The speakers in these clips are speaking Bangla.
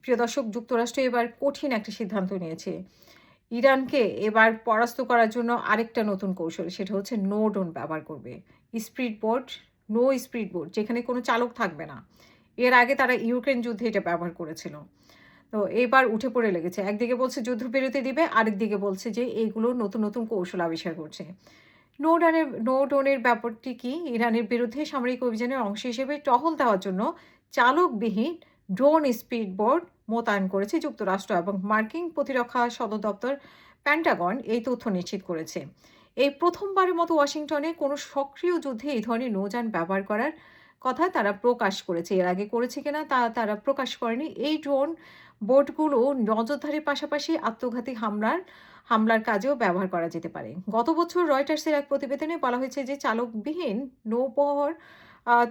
প্রিয় দর্শক, যুক্তরাষ্ট্র এবার কঠিন একটা সিদ্ধান্ত নিয়েছে। ইরানকে এবার পরাস্ত করার জন্য আরেকটা নতুন কৌশল, সেটা হচ্ছে নো ডোন ব্যবহার করবে। Speed boat, no speed boat যেখানে কোনো চালক থাকবে না। এর আগে তারা ইউক্রেন যুদ্ধে এটা ব্যবহার করেছিল। তো এবার উঠে পড়ে লেগেছে। একদিকে বলছে যুদ্ধবিরতি দিবে, আরেকদিকে বলছে যে এইগুলো নতুন, নতুন কৌশল আবিষ্কার করছে। নো ডোনের ব্যাপারটি কি? ইরানের বিরুদ্ধে সামরিক অভিযানের অংশ হিসেবে টহল দেওয়ার জন্য চালকবিহীন ড্রোন স্পিড বোট মোতায়েন করেছে যুক্তরাষ্ট্র এবং মার্কিন প্রতিরক্ষা সদর দপ্তর পেন্টাগন এই তথ্য নিশ্চিত করেছে। এই প্রথমবারের মতো ওয়াশিংটনে কোনো সক্রিয় যুদ্ধে এই ধরনের নৌযান ব্যবহার করার কথা তারা প্রকাশ করেছে। এর আগে করেছে কিনা তা তারা প্রকাশ করেনি। এই ড্রোন বোটগুলো নজরদারির পাশাপাশি আত্মঘাতী হামলার কাজেও ব্যবহার করা যেতে পারে। গত বছর রয়টার্সের এক প্রতিবেদনে বলা হয়েছে যে চালকবিহীন নৌবহর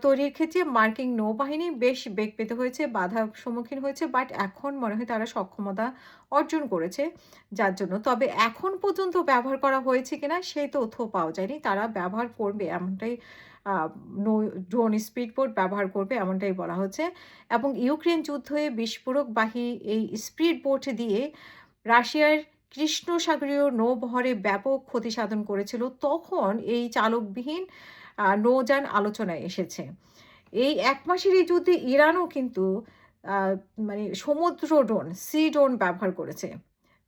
তৈরির ক্ষেত্রে মার্কিন নৌবাহিনী বেশ বেগ পেতে হয়েছে, বাধার সম্মুখীন হয়েছে। বাট এখন মনে হয় তারা সক্ষমতা অর্জন করেছে যার জন্য। তবে এখন পর্যন্ত ব্যবহার করা হয়েছে কিনা সেই তথ্য পাওয়া যায়নি। তারা ব্যবহার করবে এমনটাই আ নৌ ড্রোন স্পিডবোট ব্যবহার করবে এমনটাই বলা হচ্ছে। এবং ইউক্রেন যুদ্ধে বিস্ফোরকবাহী এই স্পিডবোট দিয়ে রাশিয়ার কৃষ্ণ সাগরীয় নৌবহরে ব্যাপক ক্ষতি সাধন করেছিল। তখন এই চালকবিহীন নৌযান আলোচনায় এসেছে। এই ১ মাসের এই যুদ্ধে ইরানও কিন্তু আ মানে সমুদ্র ড্রোন, সি ড্রোন ব্যবহার করেছে।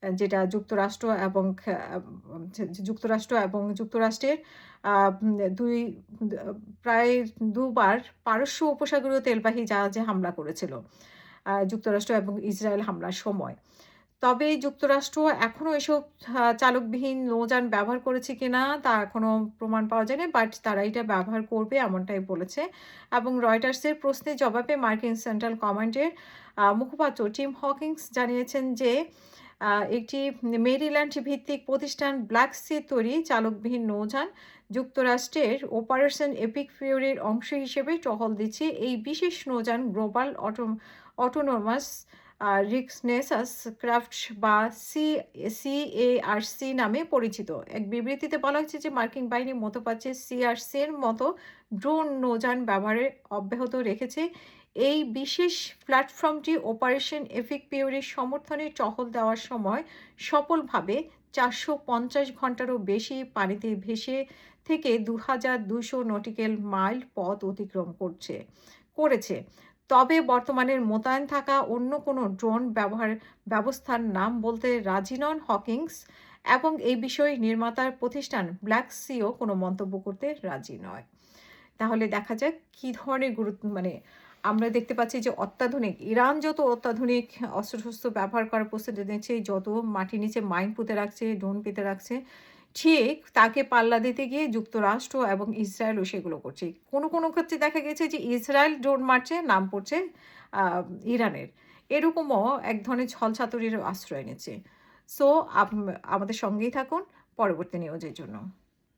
যেটা যুক্তরাষ্ট্র এবং যুক্তরাষ্ট্রের আ ২ দা প্রায় ২ বার পারস্য উপসাগরীয় তেলবাহী জাহাজে হামলা করেছিল। যুক্তরাষ্ট্র এবং ইসরায়েল হামলার সময়। তবে যুক্তরাষ্ট্র এখনো এসব চালকবিহীন নৌযান ব্যবহার করেছে কিনা তা এখনো প্রমাণ পাওয়া যায়নি। বাট তারা এটা ব্যবহার করবে এমনটাই বলেছে। এবং রয়টার্সের প্রশ্নের জবাবে মার্কিন সেন্ট্রাল কমান্ডের মুখপাত্র টিম হকিংস জানিয়েছেন যে একটি মেরিল্যান্ড ভিত্তিক প্রতিষ্ঠান ব্ল্যাক সি তৈরি চালকবিহীন নৌযান যুক্তরাষ্ট্রের অপারেশন এপিক ফিউরির অংশ হিসেবে টহল দিচ্ছে। এই বিশেষ নৌযান গ্লোবাল অটোনোমাস রিকনেসাস ক্রাফট বা সিএআরসি নামে পরিচিত। এক বিবৃতিতে বলা হয়েছে যে মার্কিন বাহিনী মধ্যপ্রাচ্যে সিআরসি এর মতো ড্রোন নৌযান ব্যবহারে অব্যাহত রেখেছে। এই বিশেষ প্ল্যাটফর্মটি অপারেশন এপিক ফিউরির সমর্থনে টহল দেওয়ার সময় সফলভাবে ৪৫০ ঘন্টারও বেশি পানিতে ভেসে থেকে ২,২০০ নটিক্যাল মাইল পথ অতিক্রম করেছে। তবে বর্তমানে মোতায়েন থাকা অন্য কোনো ড্রোন ব্যবস্থার নাম বলতে রাজি নন হকিংস এবং এই বিষয়ে নির্মাতার প্রতিষ্ঠান ব্ল্যাক সিও কোনো মন্তব্য করতে রাজি নয়। তাহলে দেখা যাক কী ধরনের আমরা দেখতে পাচ্ছি যে ইরান যত অত্যাধুনিক অস্ত্রশস্ত্র ব্যবহার করার প্রস্তুতি নিচ্ছে, যত মাটির নিচে মাইন পুঁতে রাখছে, ড্রোন পেতে রাখছে, ঠিক তাকে পাল্লা দিতে গিয়ে যুক্তরাষ্ট্র এবং ইসরায়েলও সেগুলো করছে। কোনো ক্ষেত্রে দেখা গেছে যে ইসরায়েল ড্রোন মারছে, নাম পড়ছে আ ইরানের। এরকমও এক ধরনের ছলচাতুরির আশ্রয় নিচ্ছে। সো আমাদের সঙ্গেই থাকুন পরবর্তী নিউজের জন্য।